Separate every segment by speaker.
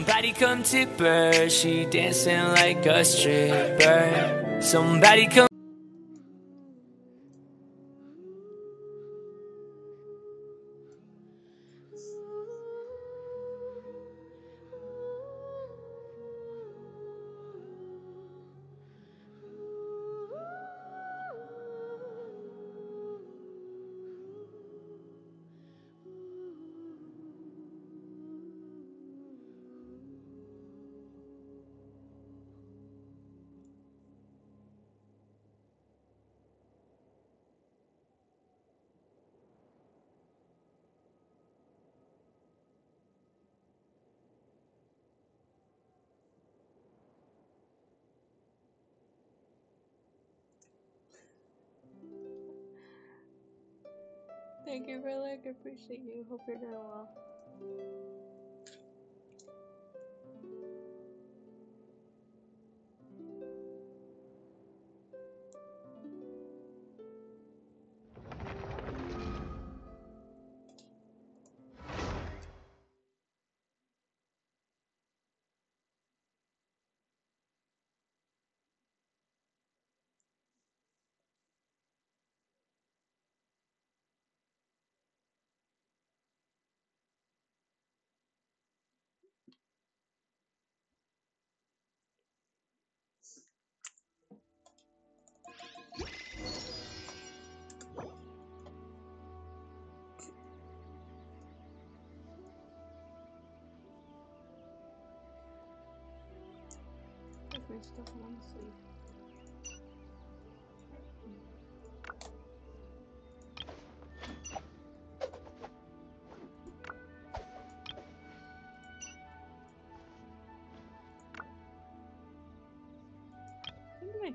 Speaker 1: Somebody come tip her, she dancing like a stripper. Somebody come.
Speaker 2: Thank you, Relic. I appreciate you. Hope you're doing well. There's my stuff on the sleeve. Anyway,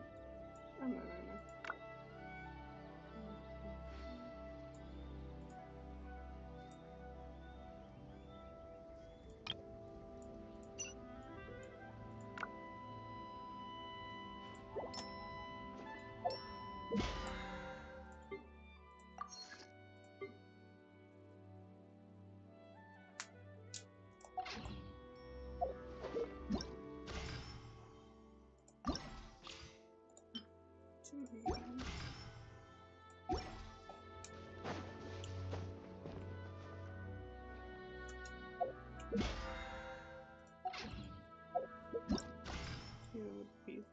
Speaker 2: I'm not.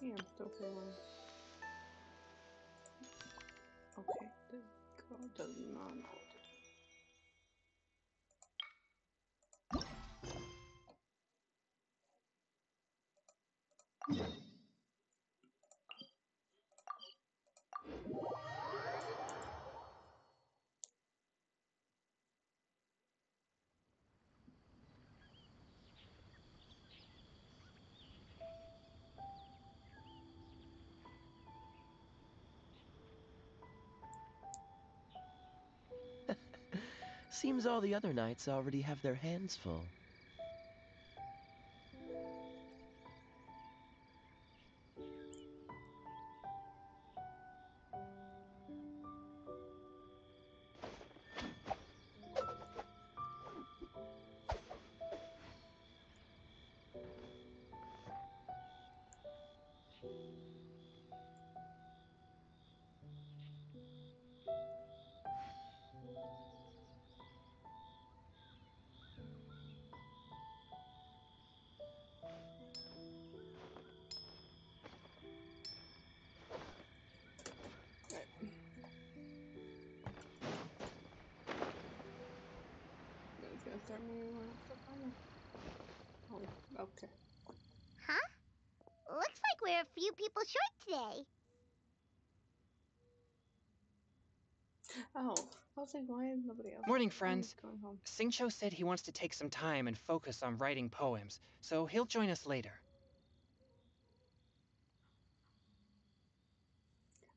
Speaker 2: I'm still feeling. Okay, this girl does not know what to do.
Speaker 3: Seems all the other knights already have their hands full.
Speaker 2: Start moving on stuff on. Oh, okay.
Speaker 4: Huh? Looks like we're a few people short today.
Speaker 2: Oh, I was like, why is nobody else?
Speaker 5: Morning, friends.
Speaker 2: Going home.
Speaker 5: Xingqiu said he wants to take some time and focus on writing poems, so he'll join us later.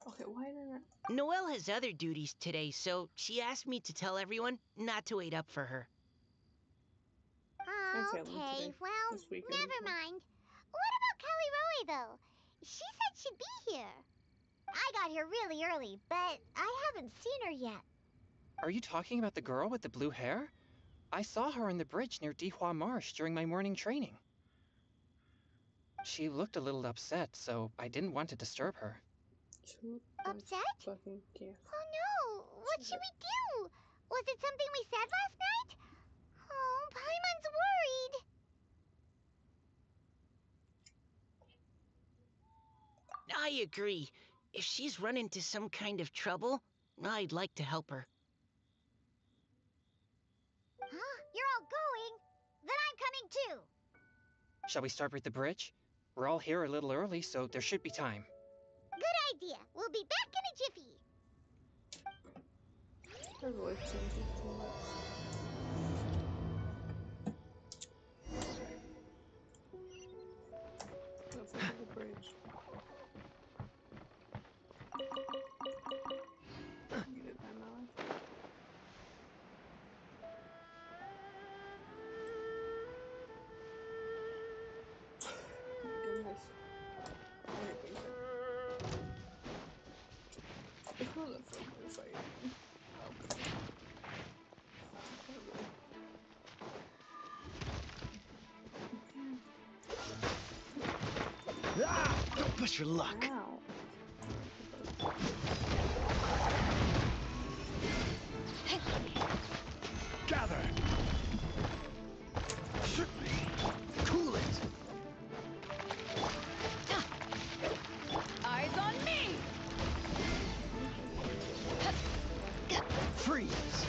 Speaker 2: Okay, why didn't I...
Speaker 6: Noelle has other duties today, so she asked me to tell everyone not to wait up for her.
Speaker 4: Oh, okay. Well, never mind. What about Kelly Rowie, though? She said she'd be here. I got here really early, but I haven't seen her yet.
Speaker 5: Are you talking about the girl with the blue hair? I saw her on the bridge near Dihua Marsh during my morning training. She looked a little upset, so I didn't want to disturb her.
Speaker 4: Upset?
Speaker 2: Fucking yes.
Speaker 4: Oh no! What should we do? Was it something we said last night? Oh, Paimon's worried.
Speaker 6: I agree. If she's run into some kind of trouble, I'd like to help her.
Speaker 4: Huh? You're all going? Then I'm coming too.
Speaker 5: Shall we start with the bridge? We're all here a little early, so there should be time.
Speaker 4: Good idea. We'll be back in a jiffy.
Speaker 2: Her voice changes too much. Let's look at the bridge. Get it by my life. Goodness. I think so. Who the fuck are fighting? Okay.
Speaker 3: Ah! Don't push your luck.
Speaker 2: Ow.
Speaker 3: Gather. Cool it.
Speaker 7: Eyes on me!
Speaker 3: Freeze.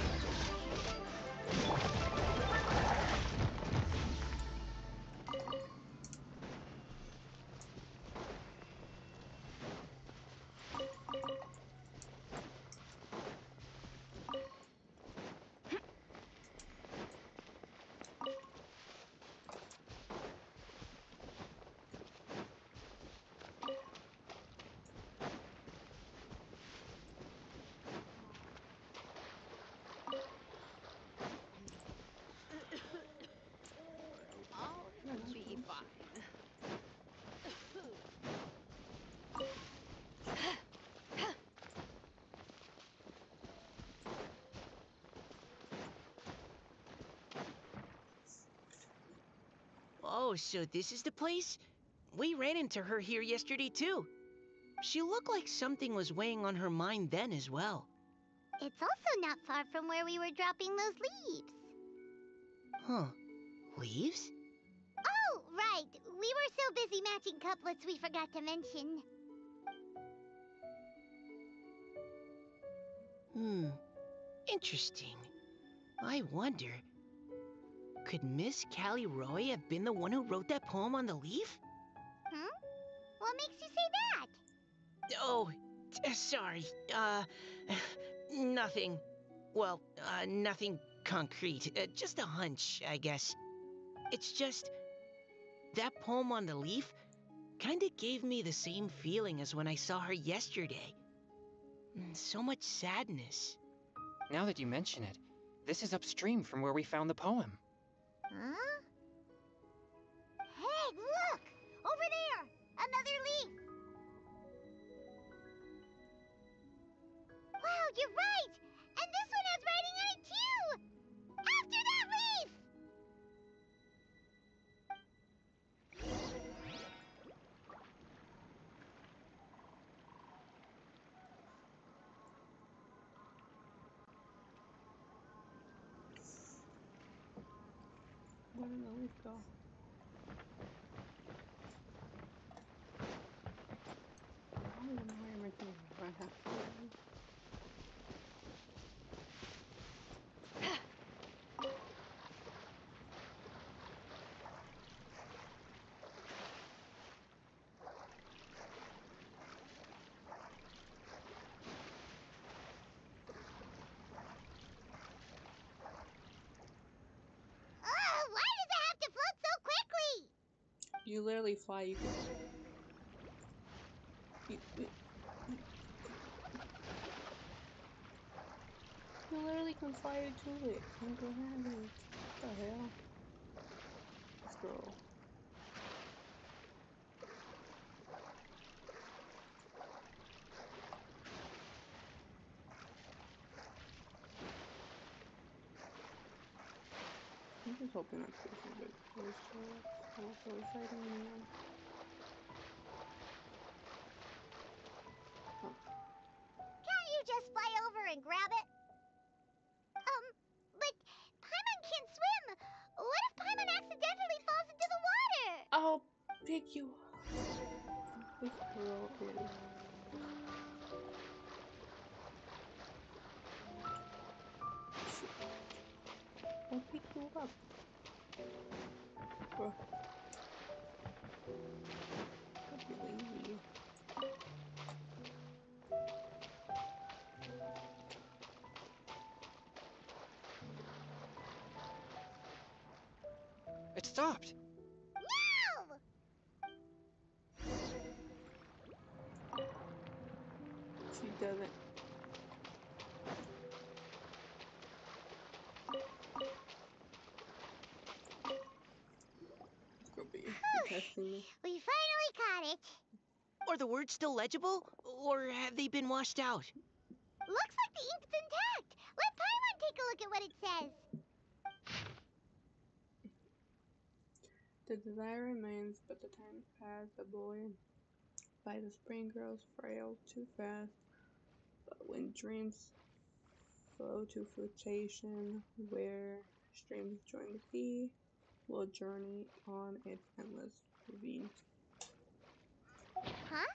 Speaker 7: I'll be fine.
Speaker 6: Oh, so this is the place? We ran into her here yesterday, too. She looked like something was weighing on her mind then as well.
Speaker 4: It's also not far from where we were dropping those leaves.
Speaker 6: Huh. Leaves?
Speaker 4: Oh, right. We were so busy matching couplets we forgot to mention.
Speaker 6: Interesting. I wonder, could Miss Callie Roy have been the one who wrote that poem on the leaf?
Speaker 4: Hmm? What makes you say that?
Speaker 6: Oh, sorry. Nothing. Well, nothing concrete. Just a hunch, I guess. It's just, that poem on the leaf kinda gave me the same feeling as when I saw her yesterday. So much sadness.
Speaker 5: Now that you mention it, this is upstream from where we found the poem.
Speaker 4: Huh? Hey, look! Over there! Another leaf! Wow, you're right! And this one has writing on it too! After that leaf!
Speaker 2: Where did the leaf go? I don't even know where everything is. I have to.
Speaker 4: Why does it have to float so quickly?
Speaker 2: You literally fly. You can. You literally can fly to it. Can't go ahead. What the hell? This girl. I'm just hoping that's pretty good. Those two. I'm not really fighting anyone.
Speaker 4: and grab it. But Paimon can't swim. What if Paimon accidentally falls into the water?
Speaker 2: I'll pick you up. This girl is. I'll pick you up. Bro. Don't be lazy.
Speaker 5: It stopped.
Speaker 4: No!
Speaker 2: She doesn't. Girl, be testing me.
Speaker 4: We finally caught it.
Speaker 6: Are the words still legible? Or have they been washed out?
Speaker 4: Looks like the ink's intact. Let Paimon take a look at what it says.
Speaker 2: The desire remains, but the time has passed. The boy by the spring grows frail too fast. But when dreams flow to fruition, where streams join the sea, we'll journey on its endless ravines.
Speaker 4: Huh?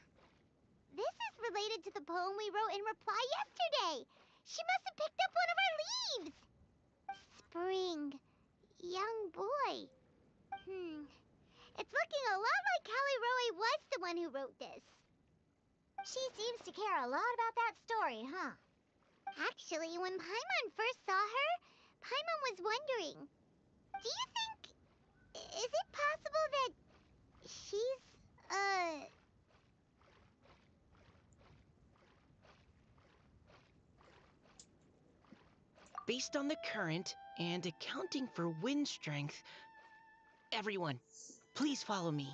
Speaker 4: This is related to the poem we wrote in reply yesterday. She must have picked up one of our leaves. Spring. Young boy. It's looking a lot like Callie Roe was the one who wrote this. She seems to care a lot about that story, huh? Actually, when Paimon first saw her, Paimon was wondering, do you think... is it possible that she's,
Speaker 6: Based on the current and accounting for wind strength, everyone, please follow me.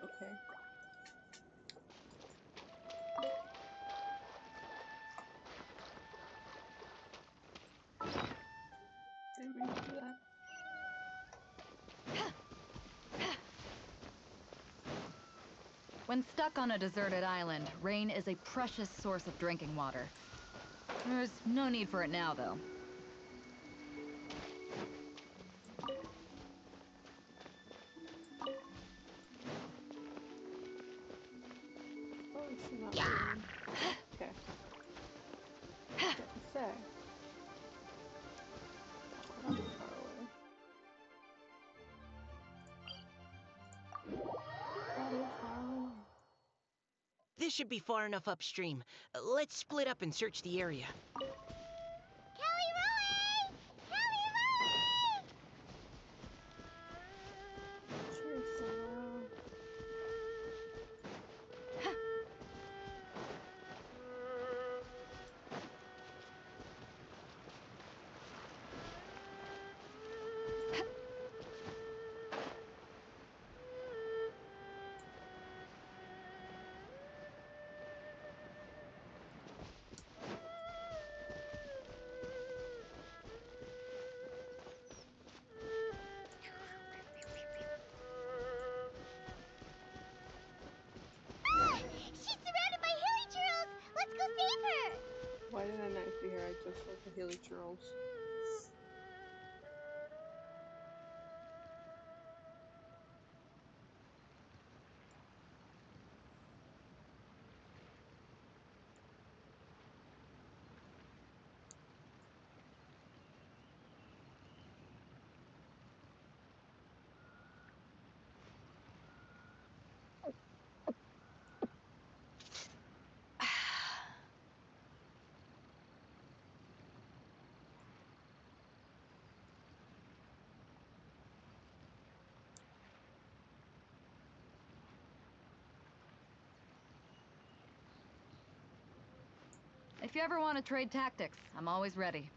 Speaker 2: Okay. Didn't mean to do that.
Speaker 8: When stuck on a deserted island, rain is a precious source of drinking water. There's no need for it now, though.
Speaker 2: Oh, she's not moving. Okay. What to say? Not too far away. That is far away.
Speaker 6: This should be far enough upstream. Let's split up and search the area.
Speaker 4: Callie Roe! Callie Roe!
Speaker 2: Sure, so
Speaker 4: She's surrounded by hilichurls! Let's go save her!
Speaker 2: why did I not see her? I just saw the hilichurls.
Speaker 8: If you ever want to trade tactics, I'm always ready.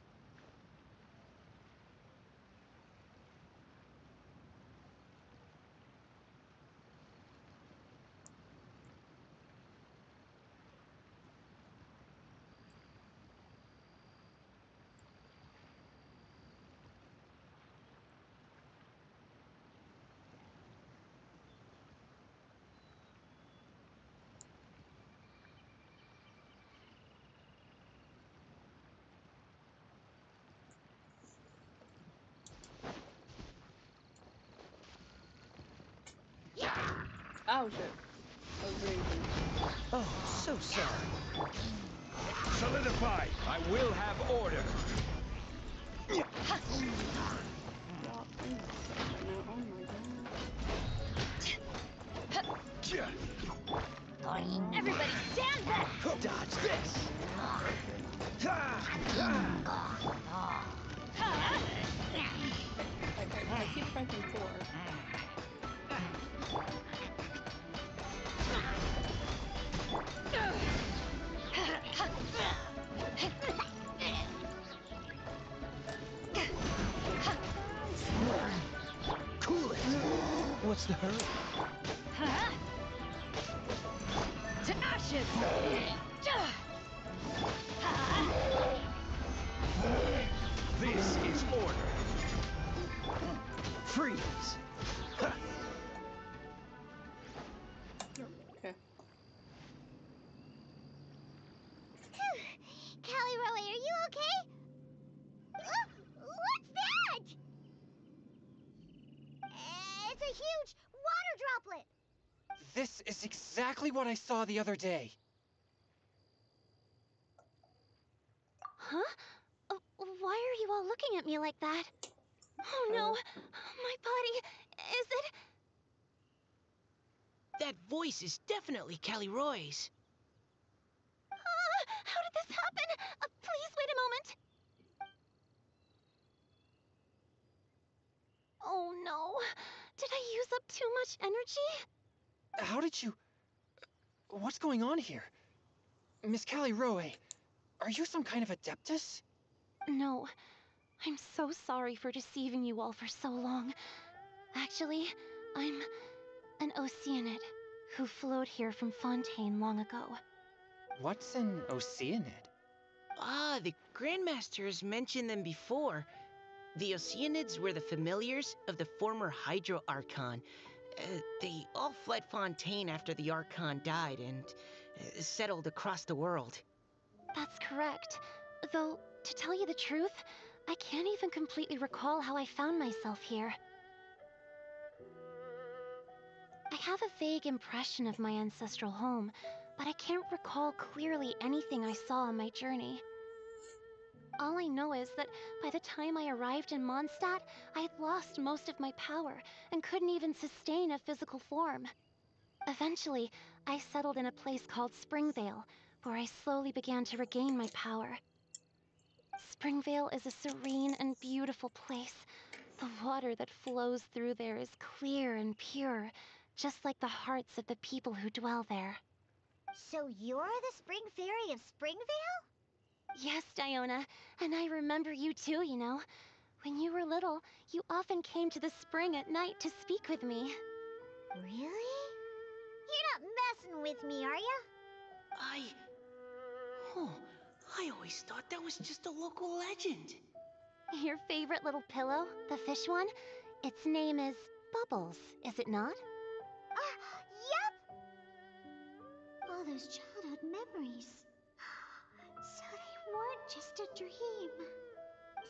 Speaker 2: Oh shit. I was raging.
Speaker 3: Oh, so sorry.
Speaker 9: Solidify! I will have order!
Speaker 2: Y'all, I'm upset right now. Oh my god.
Speaker 8: Everybody stand back!
Speaker 3: Dodge this!
Speaker 2: I keep pressing 4.
Speaker 3: Cool it! What's the hurry?
Speaker 8: To ashes!
Speaker 9: This is order!
Speaker 3: Freeze!
Speaker 2: Okay.
Speaker 4: Callie Roe, are you okay? What's that? It's a huge water droplet.
Speaker 5: This is exactly what I saw the other day.
Speaker 4: Huh? Why are you all looking at me like that? Oh no, my body, is it?
Speaker 6: That voice is definitely Callie Roy's.
Speaker 4: How did this happen? Please wait a moment. Oh no, did I use up too much energy?
Speaker 5: How did you... What's going on here? Miss Callie Roe, are you some kind of adeptus?
Speaker 4: No, I'm so sorry for deceiving you all for so long. Actually, I'm an Oceanid who flowed here from Fontaine long ago.
Speaker 5: What's an Oceanid?
Speaker 6: Ah, the Grandmasters mentioned them before. The Oceanids were the familiars of the former Hydro Archon. They all fled Fontaine after the Archon died and settled across the world.
Speaker 4: That's correct. Though, to tell you the truth, I can't even completely recall how I found myself here. I have a vague impression of my ancestral home, but I can't recall clearly anything I saw on my journey. All I know is that by the time I arrived in Mondstadt, I had lost most of my power and couldn't even sustain a physical form. Eventually, I settled in a place called Springvale, where I slowly began to regain my power. Springvale is a serene and beautiful place. The water that flows through there is clear and pure, just like the hearts of the people who dwell there.
Speaker 10: So you're the Spring Fairy of Springvale?
Speaker 4: Yes, Diona, and I remember you too, you know. When you were little, you often came to the spring at night to speak with me.
Speaker 10: Really? You're not messing with me, are ya?
Speaker 6: I always thought that was just a local legend.
Speaker 4: Your favorite little pillow, the fish one? Its name is Bubbles, is it not?
Speaker 10: Yep! All those childhood memories. So they weren't just a dream.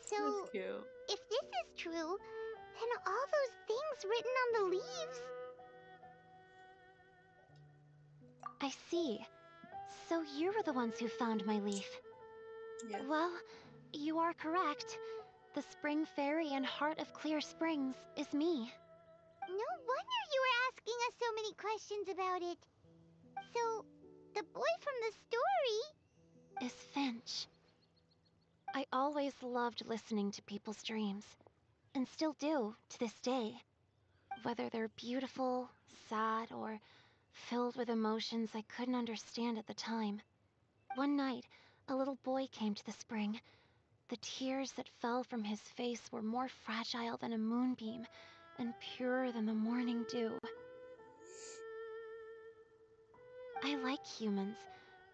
Speaker 4: So,
Speaker 2: That's cute.
Speaker 4: if this is true, then all those things written on the leaves... I see. So you were the ones who found my leaf.
Speaker 2: Yes.
Speaker 4: Well, you are correct. The Spring Fairy and Heart of Clear Springs is me.
Speaker 10: No wonder you were asking us so many questions about it. So, the boy from the story...
Speaker 4: Is Finch. I always loved listening to people's dreams, and still do to this day. Whether they're beautiful, sad, or filled with emotions I couldn't understand at the time. One night, a little boy came to the spring. The tears that fell from his face were more fragile than a moonbeam, and purer than the morning dew. I like humans,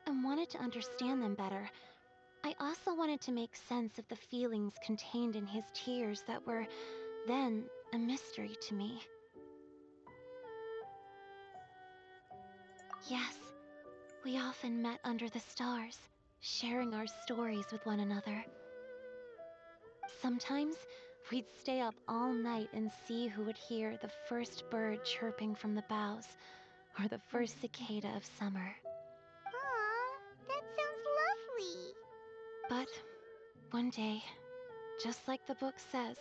Speaker 4: and wanted to understand them better. I also wanted to make sense of the feelings contained in his tears that were, then, a mystery to me. Yes, we often met under the stars, sharing our stories with one another. Sometimes, we'd stay up all night and see who would hear the first bird chirping from the boughs,
Speaker 10: or the first cicada of summer. Aw, that sounds lovely. But one day, just like the book says,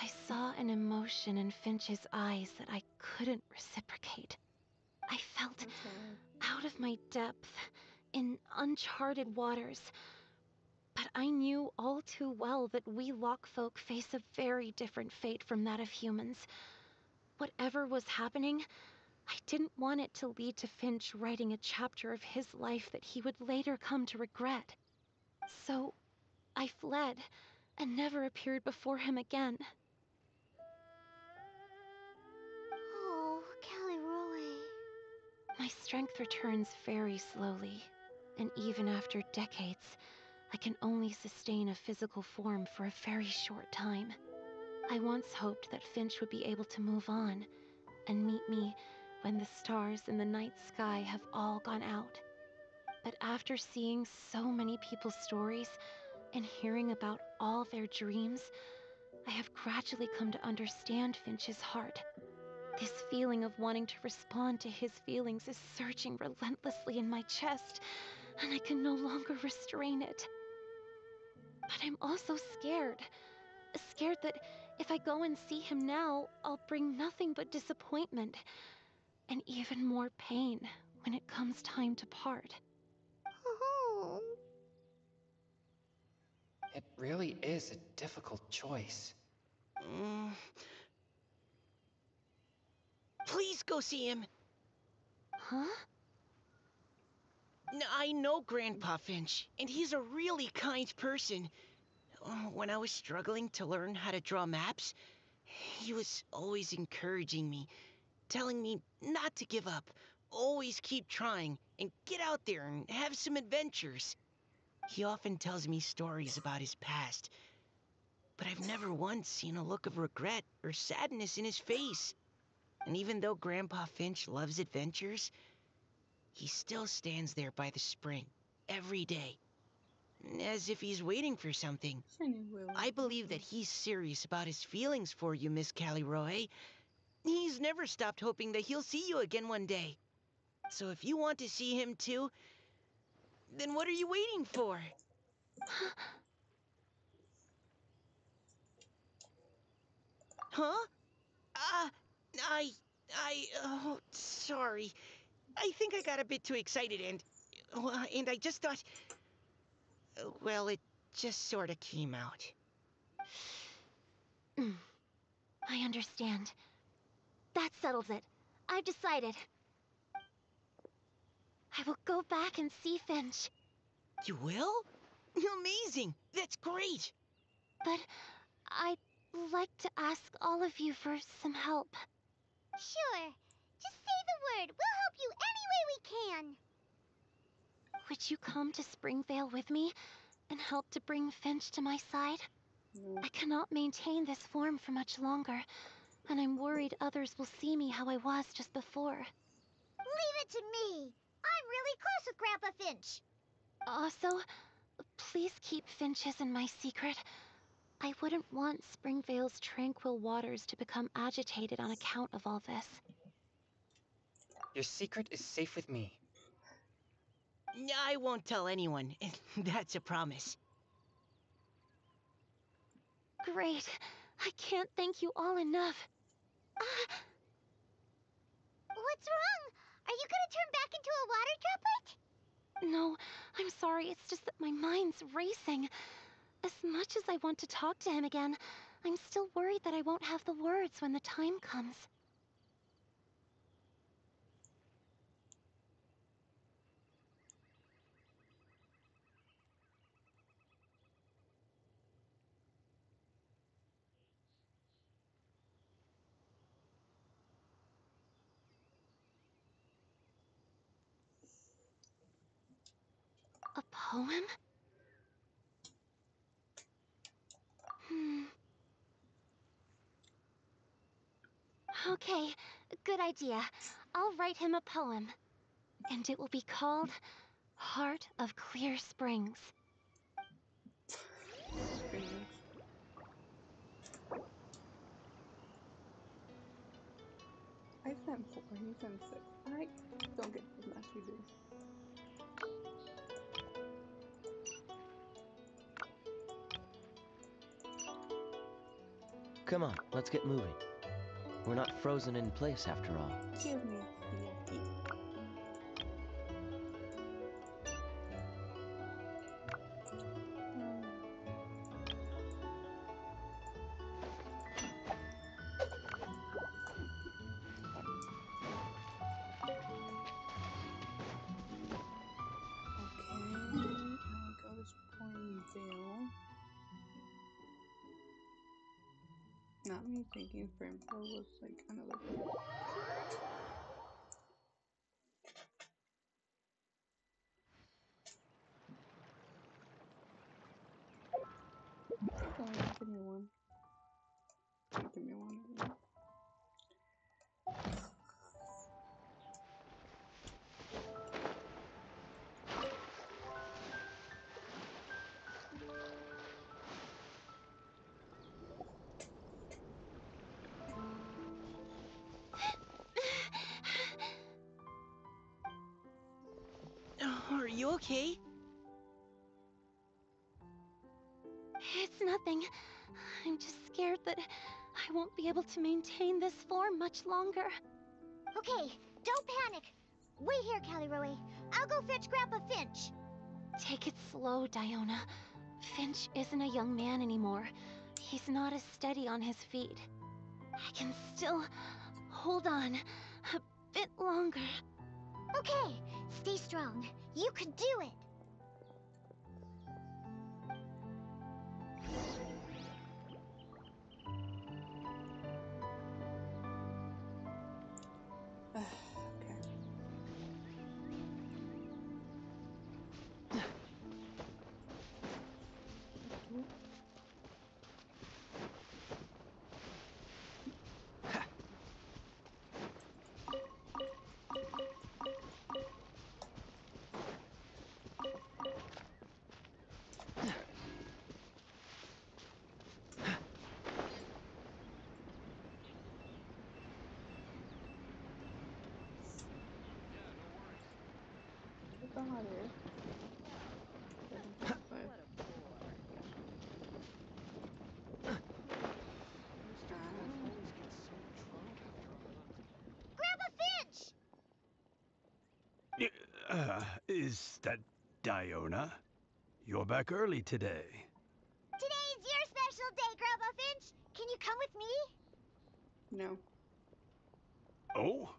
Speaker 10: I saw an emotion in Finch's eyes that I couldn't reciprocate. I felt out of my depth, in uncharted waters. But I knew all too well that we Lockfolk face a very different fate from that of humans. Whatever was happening, I didn't want it to lead to Finch writing a chapter of his life that he would later come to regret. So, I fled, and never appeared before him again. Oh, Caliroe. My strength returns very slowly, and even after decades, I can only sustain a physical form for a very short time. I once hoped that Finch would be able to move on, and meet me when the stars in the night sky have all gone out. But after seeing so many people's stories, and hearing about all their dreams, I have gradually come to understand Finch's heart. This feeling of wanting to respond to his feelings is surging relentlessly in my chest, and I can no longer restrain it. But I'm also scared. Scared that if I go and see him now, I'll bring nothing but disappointment, and even more pain when it comes time to part. Oh.
Speaker 5: It really is a difficult choice.
Speaker 6: Please go see him.
Speaker 10: Huh?
Speaker 6: I know Grandpa Finch, and he's a really kind person. When I was struggling to learn how to draw maps, he was always encouraging me, telling me not to give up, always keep trying, and get out there and have some adventures. He often tells me stories about his past, but I've never once seen a look of regret or sadness in his face. And even though Grandpa Finch loves adventures, he still stands there by the spring, every day, as if he's waiting for something. I believe that he's serious about his feelings for you, Miss Caliroe. He's never stopped hoping that he'll see you again one day. So if you want to see him too, then what are you waiting for? Huh? Oh, sorry. I think I got a bit too excited and I just thought, well, it just sort of came out.
Speaker 10: I understand. That settles it. I've decided. I will go back and see Finch.
Speaker 6: You will? Amazing! That's great!
Speaker 10: But I'd like to ask all of you for some help. Sure. Just say the word. We'll help you any way we can. Would you come to Springvale with me and help to bring Finch to my side? I cannot maintain this form for much longer, and I'm worried others will see me how I was just before.
Speaker 4: Leave it to me. I'm really close with Grandpa Finch.
Speaker 10: Also, please keep Finch's in my secret. I wouldn't want Springvale's tranquil waters to become agitated on account of all this.
Speaker 5: Your secret is safe with me.
Speaker 6: I won't tell anyone. That's a promise.
Speaker 10: Great. I can't thank you all enough.
Speaker 4: What's wrong? Are you gonna turn back into a water droplet?
Speaker 10: No, I'm sorry. It's just that my mind's racing. As much as I want to talk to him again, I'm still worried that I won't have the words when the time comes. A poem? Okay, good idea. I'll write him a poem. And it will be called Heart of Clear Springs.
Speaker 2: I sent 4, he sent 6. I don't get the mess you do.
Speaker 3: Come on, let's get moving. We're not frozen in place after all.
Speaker 2: Give me a yucky. Not me thinking Springfield was like another place. Give me one. Give me one.
Speaker 6: Are you okay?
Speaker 10: It's nothing. I'm just scared that I won't be able to maintain this form much longer.
Speaker 4: Okay, don't panic. Wait here, Caliroe. I'll go fetch Grandpa Finch.
Speaker 10: Take it slow, Diona. Finch isn't a young man anymore. He's not as steady on his feet. I can still hold on a bit longer.
Speaker 4: Okay, stay strong. You can do it.
Speaker 9: Is that Diona? You're back early today.
Speaker 4: Today's your special day, Grandpa Finch. Can you come with me?
Speaker 2: No.
Speaker 9: Oh?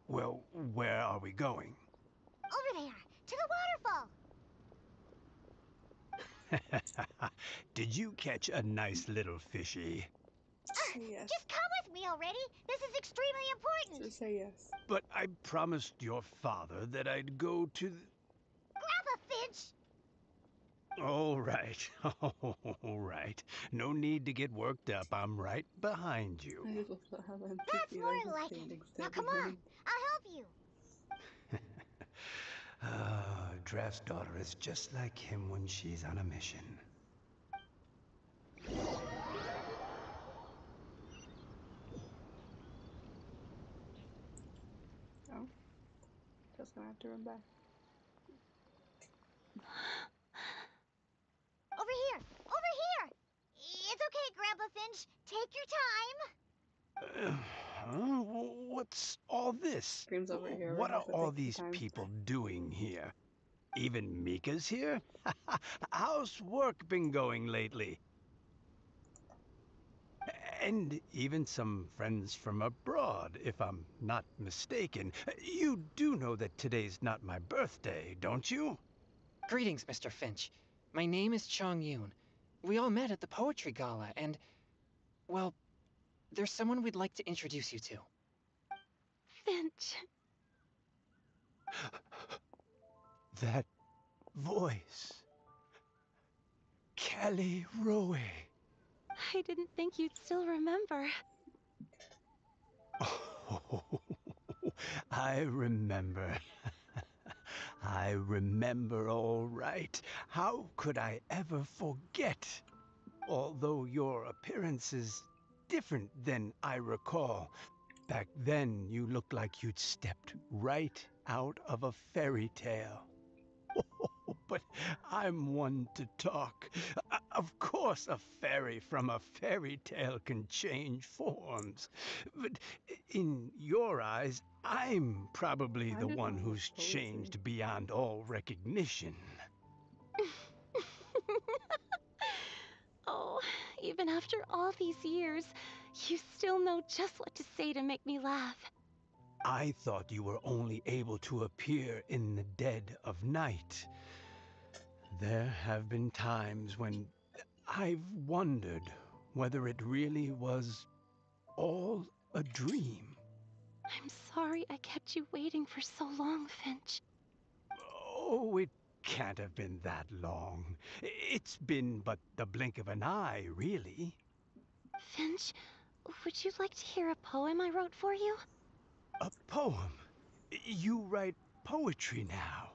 Speaker 9: Well, where are we going?
Speaker 4: Over there, to the waterfall.
Speaker 9: Did you catch a nice little fishy?
Speaker 2: Yes.
Speaker 4: Just come with me already. This is extremely important.
Speaker 2: Just say yes.
Speaker 9: But I promised your father that I'd go to
Speaker 4: Grandpa Finch!
Speaker 9: All right. All right. No need to get worked up. I'm right behind you.
Speaker 4: That's more like it. Now come on. I'll help you.
Speaker 9: Draft's daughter is just like him when she's on a mission.
Speaker 2: Oh. Just gonna have to run back.
Speaker 4: Over here! Over here! It's okay, Grandpa Finch. Take your time.
Speaker 9: What's all this?
Speaker 2: Screams over here.
Speaker 9: What are all these people doing here? Even Mika's here? How's work been going lately? And even some friends from abroad, if I'm not mistaken. You do know that today's not my birthday, don't you?
Speaker 5: Greetings, Mr. Finch. My name is Chong Yoon. We all met at the poetry gala, and... well, there's someone we'd like to introduce you to.
Speaker 10: Finch.
Speaker 9: That voice. Caliroe.
Speaker 10: I didn't think you'd still remember.
Speaker 9: Oh, I remember. I remember all right. How could I ever forget? Although your appearance is different than I recall. Back then, you looked like you'd stepped right out of a fairy tale. Oh, but I'm one to talk. Of course, a fairy from a fairy tale can change forms. But in your eyes, I'm probably the one who's changed beyond all recognition.
Speaker 10: Oh, even after all these years, you still know just what to say to make me laugh.
Speaker 9: I thought you were only able to appear in the dead of night. There have been times when I've wondered whether it really was all a dream.
Speaker 10: I'm sorry I kept you waiting for so long, Finch.
Speaker 9: Oh, it can't have been that long. It's been but the blink of an eye, really.
Speaker 10: Finch, would you like to hear a poem I wrote for you?
Speaker 9: A poem? You write poetry now?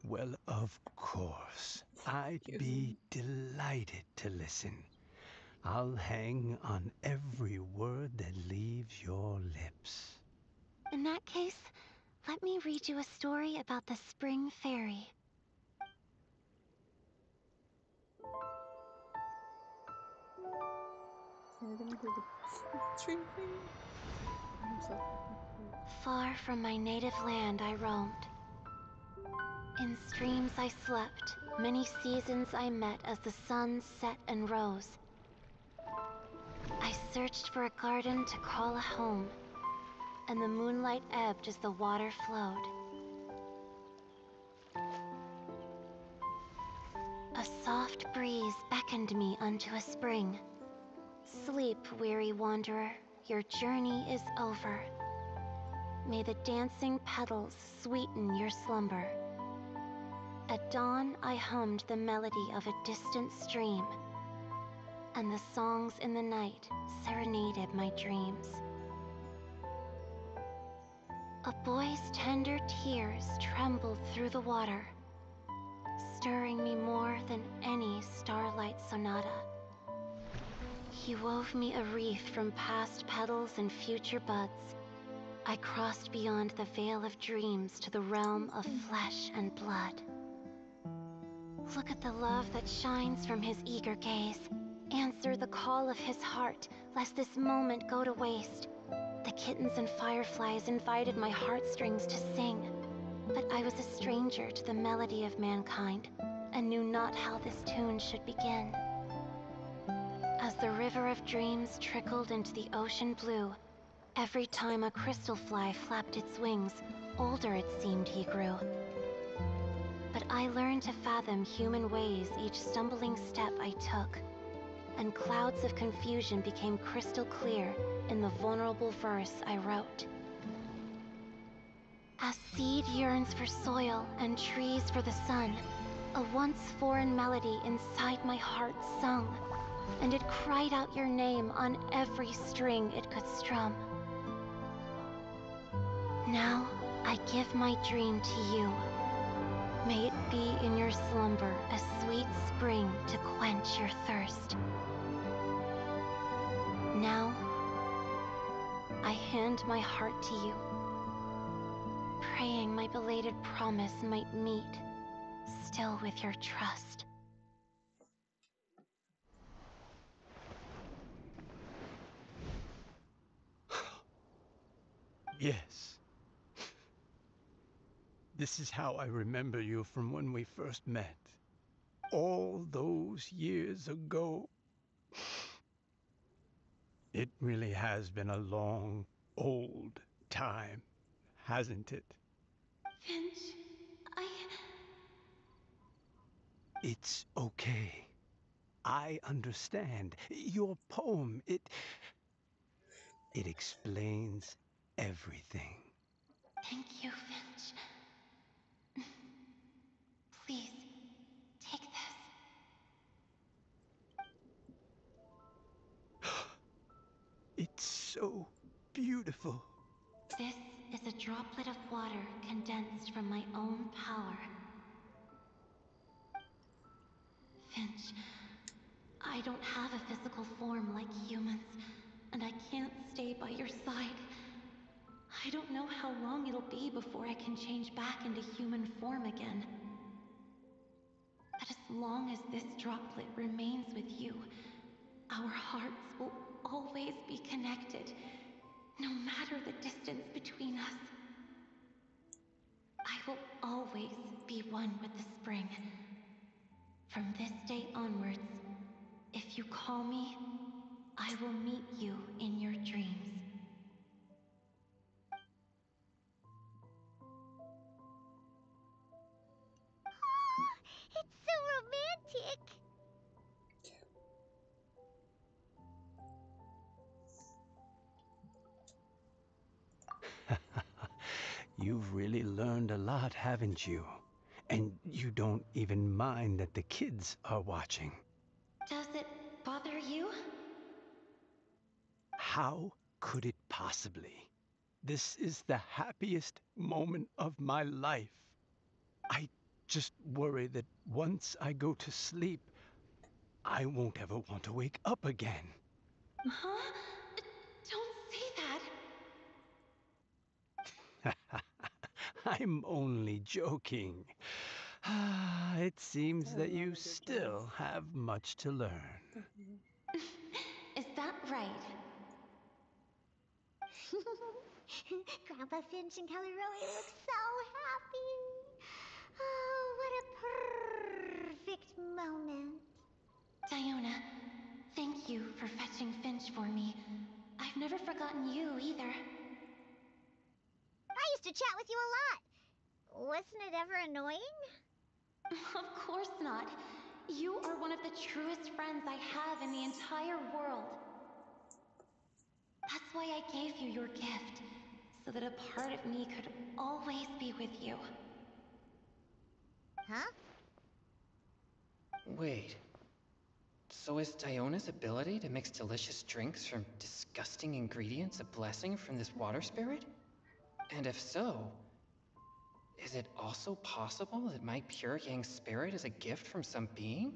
Speaker 9: Well, of course. I'd be delighted to listen. I'll hang on every word that leaves your lips.
Speaker 10: In that case, let me read you a story about the Spring Fairy.
Speaker 2: We're gonna do the string thing. I'm so confused.
Speaker 10: Far from my native land I roamed. In streams I slept, many seasons I met as the sun set and rose. I searched for a garden to call a home, and the moonlight ebbed as the water flowed. A soft breeze beckoned me unto a spring. Sleep, weary wanderer, your journey is over. May the dancing petals sweeten your slumber. At dawn, I hummed the melody of a distant stream, and the songs in the night serenaded my dreams. A boy's tender tears trembled through the water, stirring me more than any starlight sonata. He wove me a wreath from past petals and future buds. I crossed beyond the veil of dreams to the realm of flesh and blood. Look at the love that shines from his eager gaze. Answer the call of his heart, lest this moment go to waste. The kittens and fireflies invited my heartstrings to sing, but I was a stranger to the melody of mankind, and knew not how this tune should begin. As the river of dreams trickled into the ocean blue, every time a crystal fly flapped its wings, older it seemed he grew. But I learned to fathom human ways each stumbling step I took, and clouds of confusion became crystal clear in the vulnerable verse I wrote. As seed yearns for soil and trees for the sun, a once foreign melody inside my heart sung, and it cried out your name on every string it could strum. Now, I give my dream to you. May it be in your slumber a sweet spring to quench your thirst. Now, I hand my heart to you, praying my belated promise might meet, still with your trust.
Speaker 9: Yes. This is how I remember you from when we first met. All those years ago. It really has been a long, old time, hasn't it?
Speaker 10: Finch,
Speaker 9: It's okay. I understand. Your poem, it explains everything.
Speaker 10: Thank you, Finch. Please, take this.
Speaker 9: It's so beautiful.
Speaker 10: This is a droplet of water condensed from my own power. Finch, I don't have a physical form like humans, and I can't stay by your side I don't know how long it'll be before I can change back into human form again. But as long as this droplet remains with you, our hearts will always be connected, no matter the distance between us. I will always be one with the spring. From this day onwards, if you call me, I will meet you in your dreams.
Speaker 4: It's so romantic.
Speaker 9: You've really learned a lot, haven't you? And you don't even mind that the kids are watching.
Speaker 10: Does it bother you?
Speaker 9: How could it possibly? This is the happiest moment of my life. I just worry that once I go to sleep, I won't ever want to wake up again.
Speaker 10: Huh? Don't say that.
Speaker 9: I'm only joking. It seems that you still have much to learn.
Speaker 10: Is that right?
Speaker 4: Grandpa Finch and Kelly Rowie look so happy. Oh, what a perfect moment.
Speaker 10: Diona, thank you for fetching Finch for me. I've never forgotten you either.
Speaker 4: I used to chat with you a lot. Wasn't it ever annoying?
Speaker 10: Of course not. You are one of the truest friends I have in the entire world. That's why I gave you your gift, so that a part of me could always be with you.
Speaker 4: Huh?
Speaker 5: Wait. So is Diona's ability to mix delicious drinks from disgusting ingredients a blessing from this water spirit? And if so, is it also possible that my pure yang spirit is a gift from some being?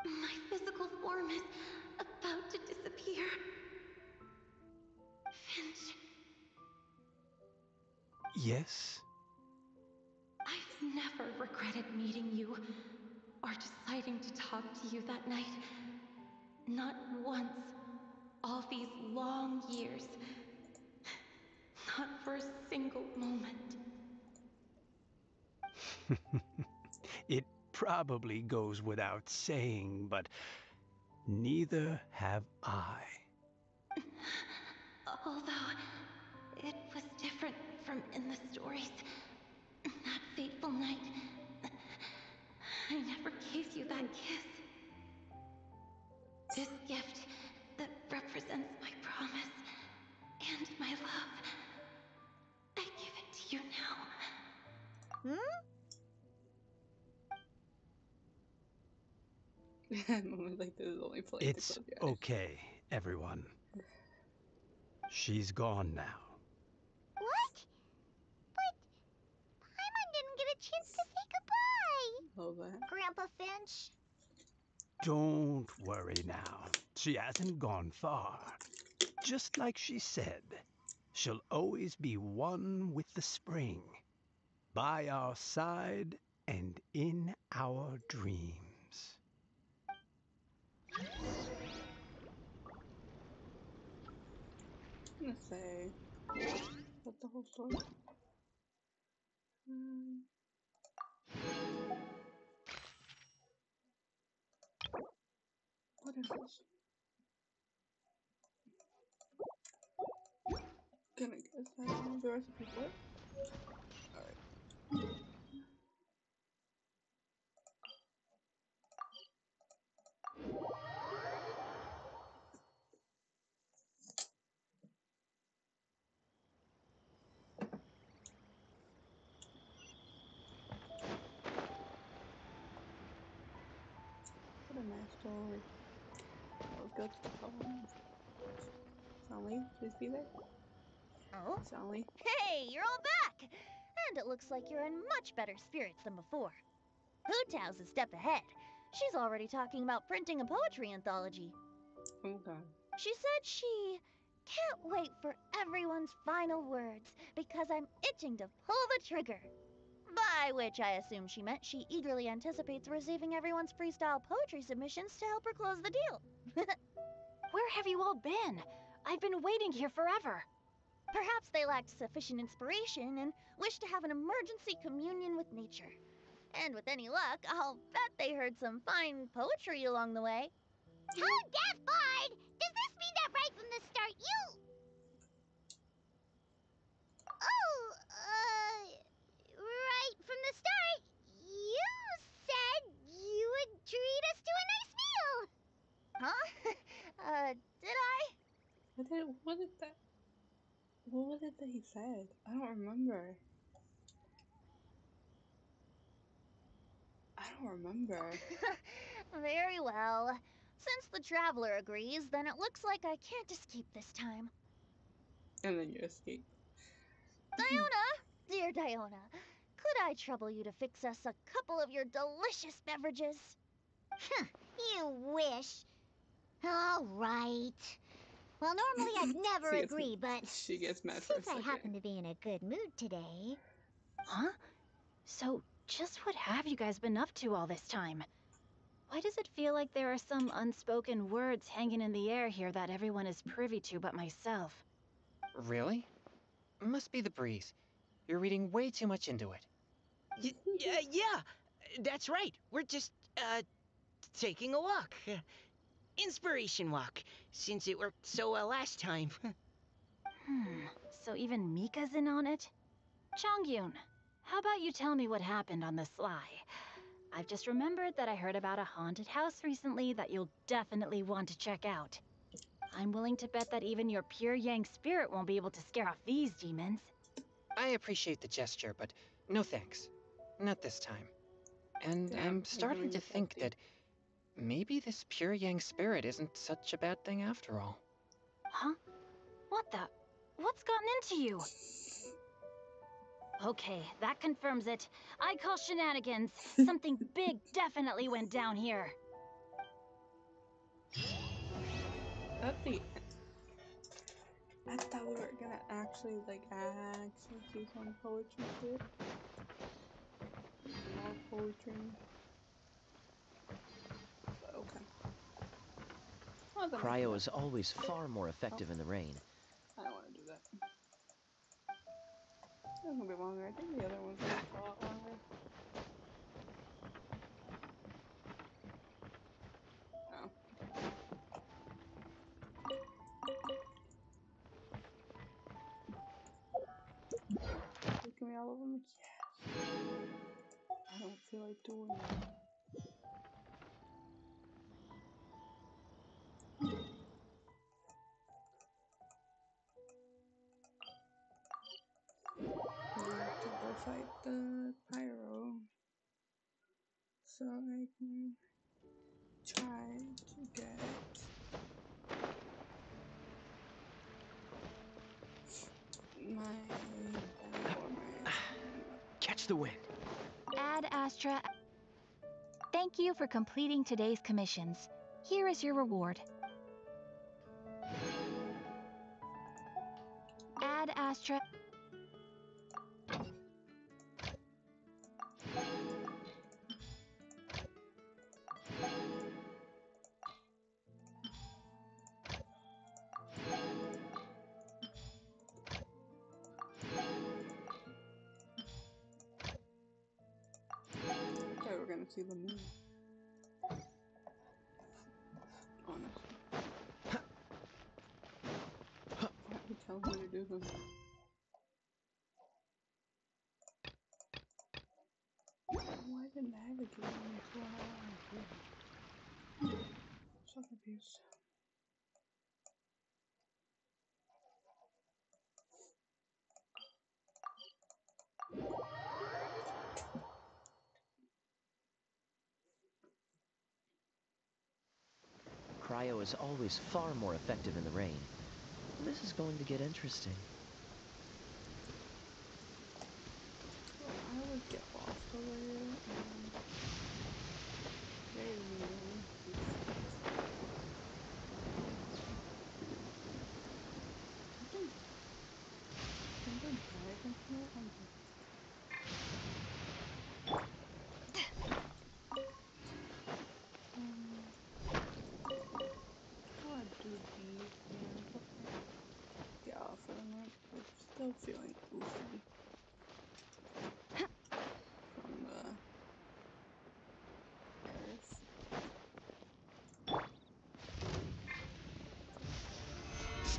Speaker 10: My physical form is about to disappear. Finch,
Speaker 9: Yes?
Speaker 10: I've never regretted meeting you or deciding to talk to you that night. Not once. All these long years. Not for a single moment.
Speaker 9: It probably goes without saying, but neither have I.
Speaker 10: Although, it was different from in the stories. That fateful night, I never gave you that kiss. This gift that represents my promise and my love, I give it to you now.
Speaker 2: Moments like this is only playing to
Speaker 9: It's
Speaker 2: close your eyes.
Speaker 9: okay, everyone. She's gone now.
Speaker 4: What? But Paimon didn't get a chance to say goodbye.
Speaker 2: Love that.
Speaker 4: Grandpa Finch.
Speaker 9: Don't worry now. She hasn't gone far. Just like she said, she'll always be one with the spring. By our side and in our dreams.
Speaker 2: I'm gonna say that's the whole story. What is this? Can I guess how the recipe works? Alright. What a nice story. Let's go to the poem. Stanley, please be there.
Speaker 11: Oh?
Speaker 2: Stanley.
Speaker 11: Hey, you're all back! And it looks like you're in much better spirits than before. Hu Tao's a step ahead. She's already talking about printing a poetry anthology.
Speaker 2: Okay.
Speaker 11: She said she can't wait for everyone's final words because I'm itching to pull the trigger. By which I assume she meant she eagerly anticipates receiving everyone's freestyle poetry submissions to help her close the deal.
Speaker 10: Where have you all been? I've been waiting here forever.
Speaker 11: Perhaps they lacked sufficient inspiration and wished to have an emergency communion with nature. And with any luck, I'll bet they heard some fine poetry along the way.
Speaker 4: Tone deaf, Bard! Does this mean that right from the start you... Oh, right from the start, you said you would treat us to a nice meal!
Speaker 11: Huh? Did I?
Speaker 2: What was it that he said? I don't remember.
Speaker 11: Very well. Since the traveler agrees, then it looks like I can't escape this time.
Speaker 2: And then you escape.
Speaker 11: Diona! Dear Diona, could I trouble you to fix us a couple of your delicious beverages?
Speaker 4: You wish. All right. Well, normally I'd never agree, but
Speaker 2: she gets mad for a
Speaker 4: since I
Speaker 2: second.
Speaker 4: happen to be in a good mood today...
Speaker 10: Huh? So, just what have you guys been up to all this time? Why does it feel like there are some unspoken words hanging in the air here that everyone is privy to but myself?
Speaker 5: Really? Must be the breeze. You're reading way too much into it.
Speaker 6: Yeah, that's right. We're just, taking a walk. Inspiration walk, since it worked so well last time.
Speaker 10: So even Mika's in on it? Chongyun, how about you tell me what happened on the sly? I've just remembered that I heard about a haunted house recently that you'll definitely want to check out. I'm willing to bet that even your pure Yang spirit won't be able to scare off these demons.
Speaker 5: I appreciate the gesture, but no thanks. Not this time. And I'm starting to think that maybe this pure Yang spirit isn't such a bad thing after all.
Speaker 10: Huh? What the? What's gotten into you? Okay, that confirms it. I call shenanigans. Something big definitely went down here.
Speaker 2: I thought we were gonna actually do some poetry shit. More poetry. But okay.
Speaker 3: Cryo is always far more effective in the rain.
Speaker 2: I don't want to do that. It's gonna be longer. I think the other one's gonna take a lot longer. Oh. Give me all of them? Yes. I don't feel like doing that. Need to go fight the pyro so I can try to get my
Speaker 3: Catch the wind.
Speaker 10: Ad Astra. Thank you for completing today's commissions. Here is your reward. Ad Astra.
Speaker 2: Okay, we're gonna see the moon. Honestly. Why would you tell me to do this? Why the navigating so hard? So confused.
Speaker 3: Cryo is always far more effective in the rain. This is going to get interesting.
Speaker 2: Well, I would get lost over here and very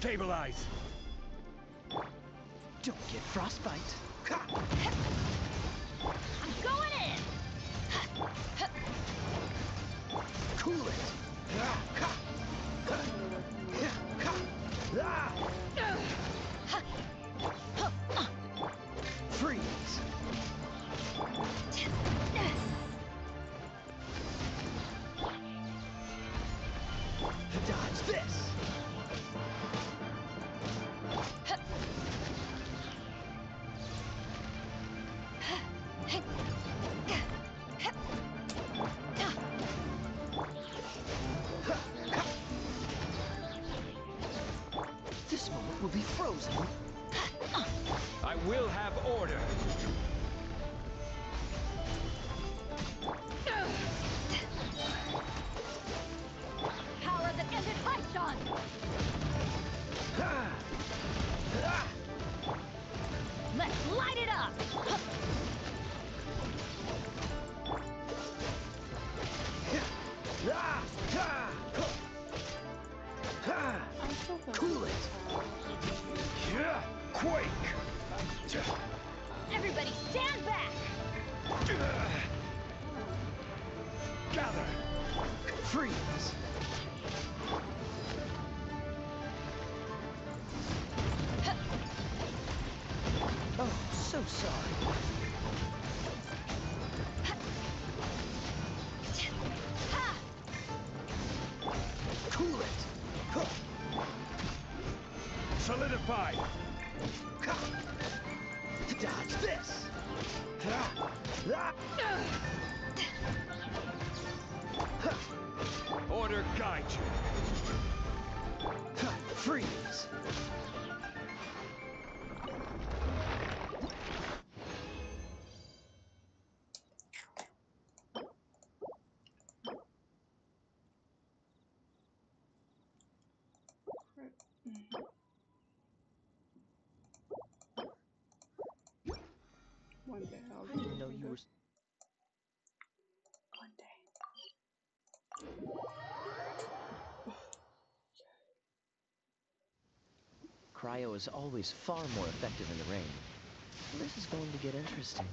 Speaker 9: Stabilize!
Speaker 3: Don't get frostbite.
Speaker 11: I'm going in!
Speaker 9: Cool it!
Speaker 3: Freeze! Dodge this! This moment will be frozen.
Speaker 9: I will have order.
Speaker 11: Power that isn't Python! Let's light it up!
Speaker 9: Cool it! Quake!
Speaker 11: Everybody stand back!
Speaker 9: Gather!
Speaker 3: Freeze! Oh, so sorry.
Speaker 9: Cool it! Solidify!
Speaker 3: Dodge this!
Speaker 9: Order guide you!
Speaker 3: Freeze!
Speaker 2: One day I'll
Speaker 3: I didn't know you were...
Speaker 2: One day.
Speaker 3: Cryo is always far more effective in the rain. This is going to get interesting.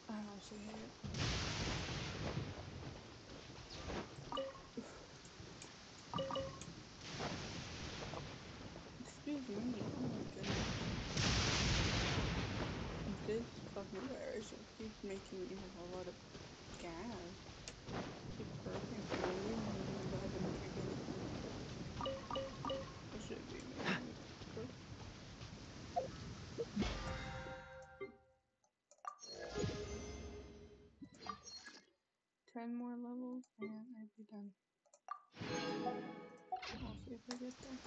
Speaker 2: I don't see it. Excuse me. Oh my goodness. This fucking aeration keeps making me have a lot of gas. Keep burping for no reason. I haven't drank anything. I should be making me burp. 10 more levels and I'd be done. I'll see if I get there.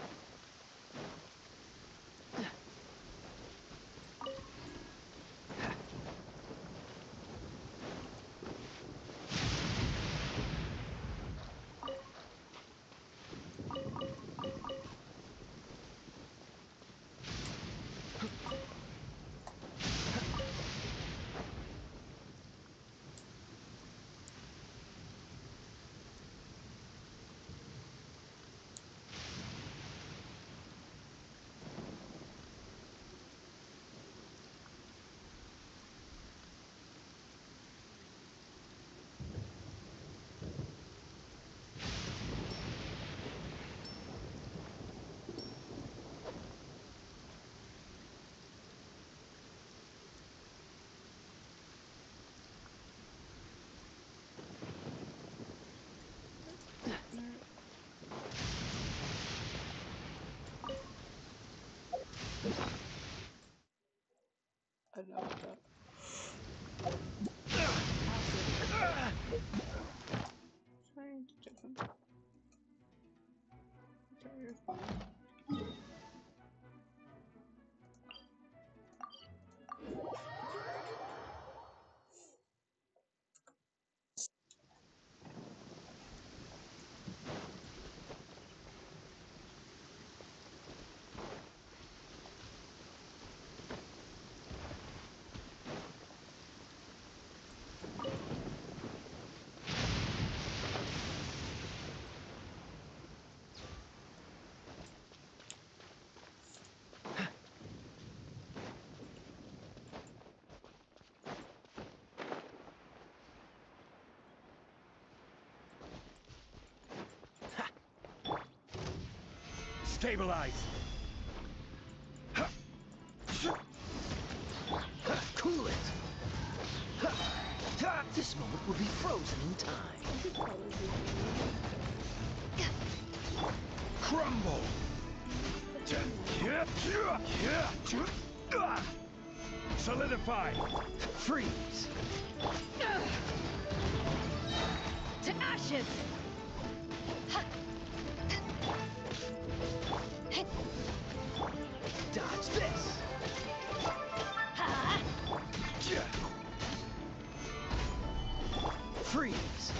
Speaker 2: Enough of that. Trying to check him. Okay, you're fine.
Speaker 9: Stabilize.
Speaker 3: Cool it. This moment will be frozen in time.
Speaker 9: Crumble. Solidify.
Speaker 3: Freeze.
Speaker 8: To ashes!
Speaker 3: Dodge this. Freeze.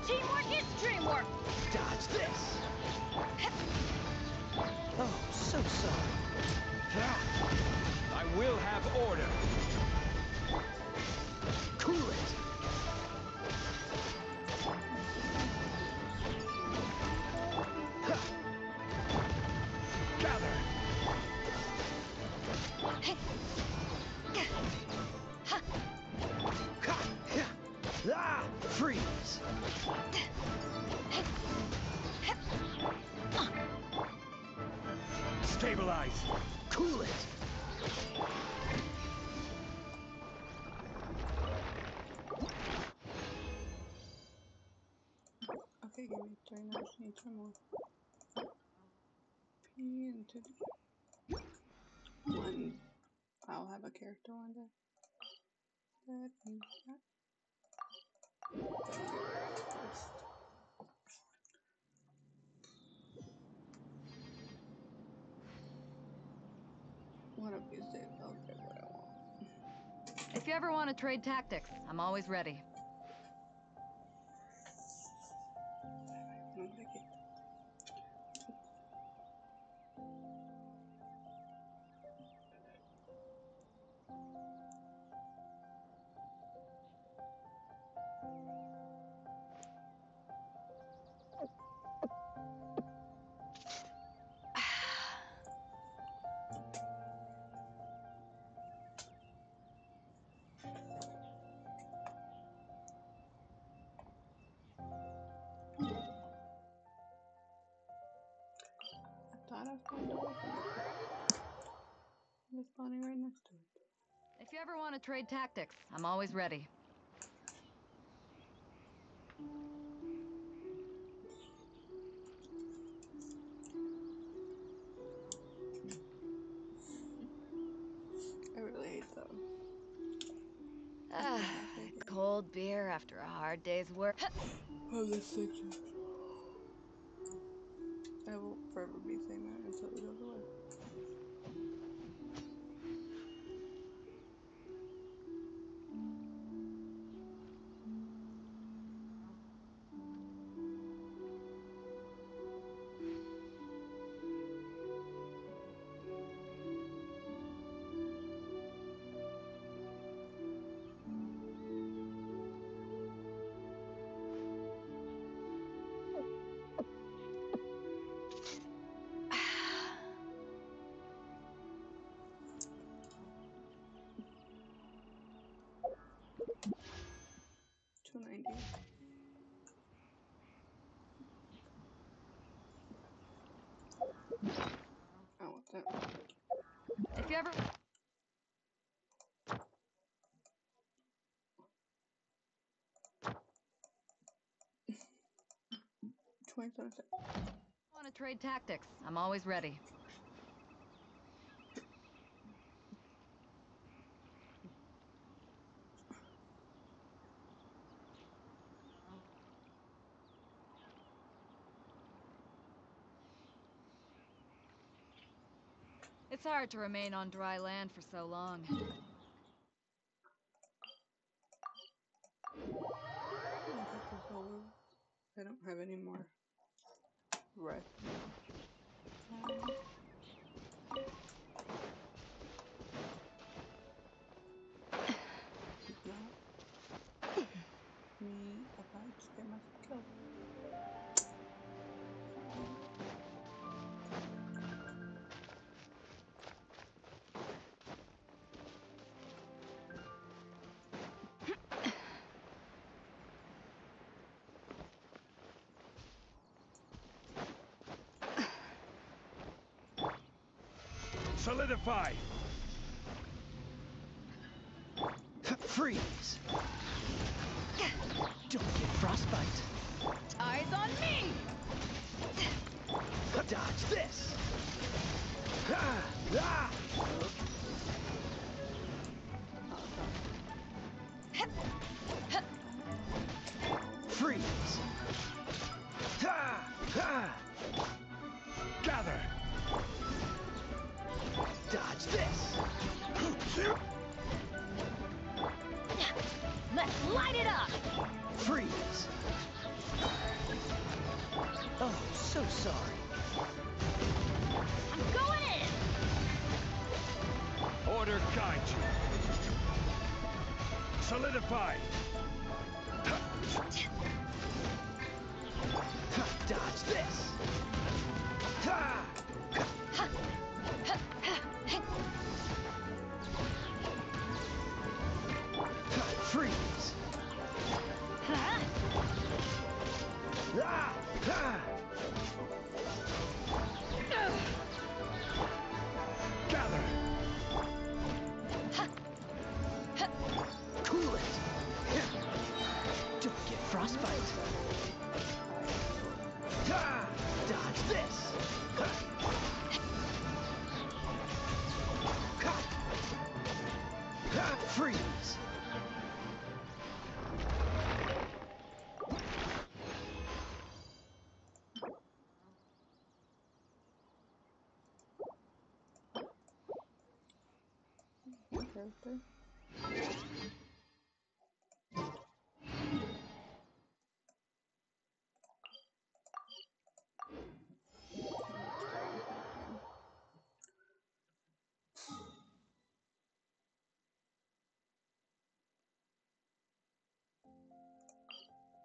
Speaker 8: Teamwork is dreamwork!
Speaker 3: Dodge this. Oh, so sorry.
Speaker 9: I will have order.
Speaker 3: Cool it.
Speaker 9: Gather.
Speaker 3: Freeze.
Speaker 9: Stabilize.
Speaker 3: Cool it.
Speaker 2: Okay, give me 3 minutes. Need 2 more. P into D. One. I'll have a character one day. That means that. Gotta get rid of it first. One of these days I'll get what I want.
Speaker 8: If you ever want to trade tactics, I'm always ready.
Speaker 2: I'm gonna get thought I was going to away from it. I'm just spawning right next to it.
Speaker 8: If you ever want to trade tactics, I'm always ready.
Speaker 2: I really hate them.
Speaker 8: Cold beer after a hard day's work.
Speaker 2: Oh, this section. I will forever be saying that until it goes away. $2.90. Oh, what's that?
Speaker 8: If you ever...
Speaker 2: 27 cents.
Speaker 8: want to trade tactics, I'm always ready. It's hard to remain on dry land for so long.
Speaker 2: I think this is over. I don't have any more rest. If not, me about to get myself killed.
Speaker 9: Solidify!
Speaker 3: Freeze! Don't get frostbite!
Speaker 8: Eyes on me!
Speaker 3: Dodge this! Freeze!
Speaker 9: Gather!
Speaker 3: Dodge this!
Speaker 8: Let's light it up!
Speaker 3: Freeze! Oh, so sorry.
Speaker 8: I'm going in!
Speaker 9: Order guide you. Solidify!
Speaker 3: Dodge this! Freeze!
Speaker 9: Gather!
Speaker 3: Cool it! Don't get frostbite! Dodge this! Freeze!
Speaker 2: Character.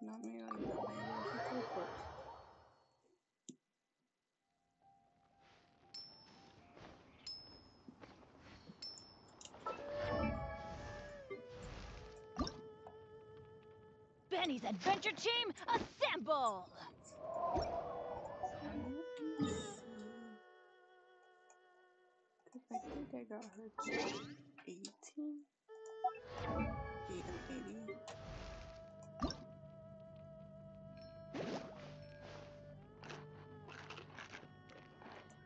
Speaker 2: Not me like that, maybe I should teleport.
Speaker 8: Benny's Adventure Team, assemble!
Speaker 2: I think I got her to 18? 8 and 80.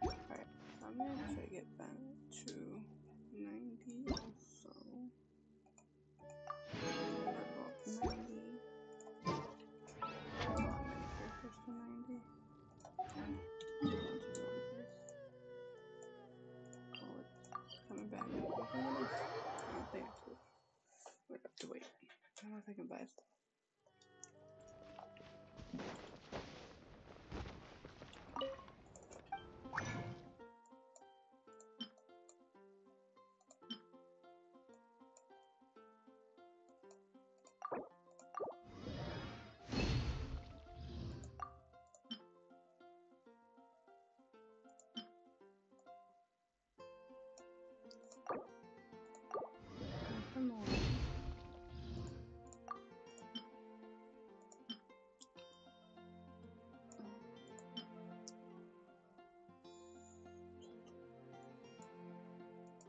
Speaker 2: Alright, so I'm gonna try to get back to 90 also. Or 90. Not many characters to 90. Coming back. I don't think I could. We'd have to wait. I don't know if I can buy stuff. Come on.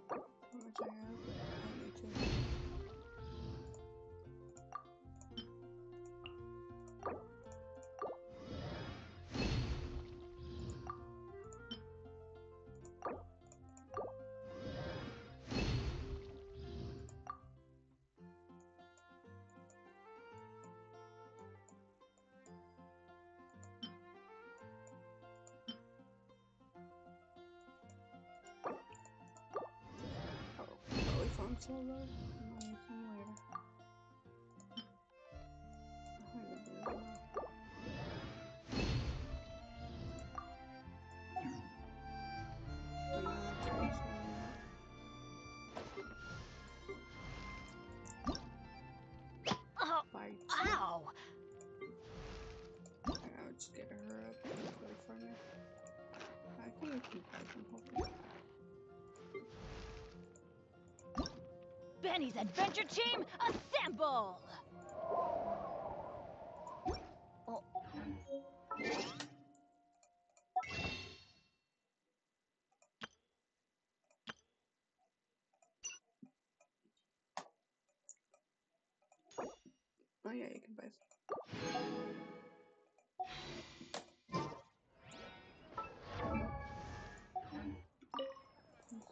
Speaker 2: How much I have? I need to. Probably farm solo. And I'll use them later. I don't even do that. But now it's also
Speaker 8: Oh,
Speaker 2: fight.
Speaker 8: ow!
Speaker 2: I would just get her up really for me. I think I can buy some hopefully.
Speaker 8: Benny's Adventure Team, assemble! Oh.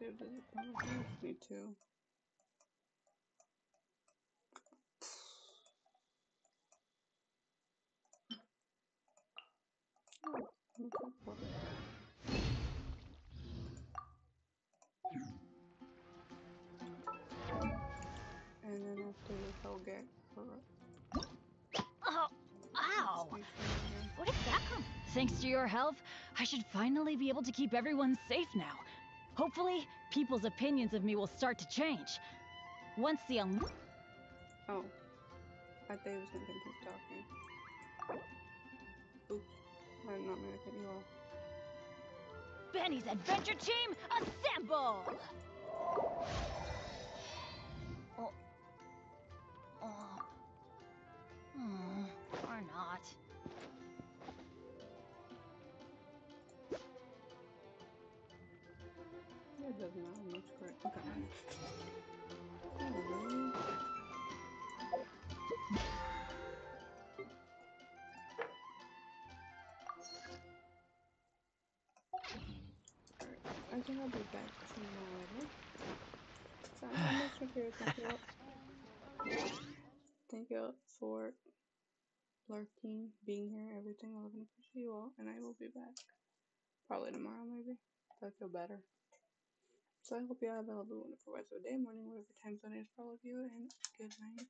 Speaker 2: save this account. Me too. And then after this, I'll get her.
Speaker 8: Oh, ow! Where did that come? Thanks to your help, I should finally be able to keep everyone safe now. Hopefully, people's opinions of me will start to change. Once the
Speaker 2: Oh, I thought he was gonna continue talking. Oops, I did not mean to cut you off.
Speaker 8: Benny's adventure team, assemble! Oh. Oh. Or not.
Speaker 2: It doesn't matter much, correct? Okay. Oh, really? I think I'll be back tomorrow. So I'm just here. Thank you all for lurking, being here, everything. I love and appreciate you all, and I will be back probably tomorrow, maybe. If I feel better. So I hope you all have a lovely, wonderful rest of the day, morning, whatever time zone it is for all of you, and good night.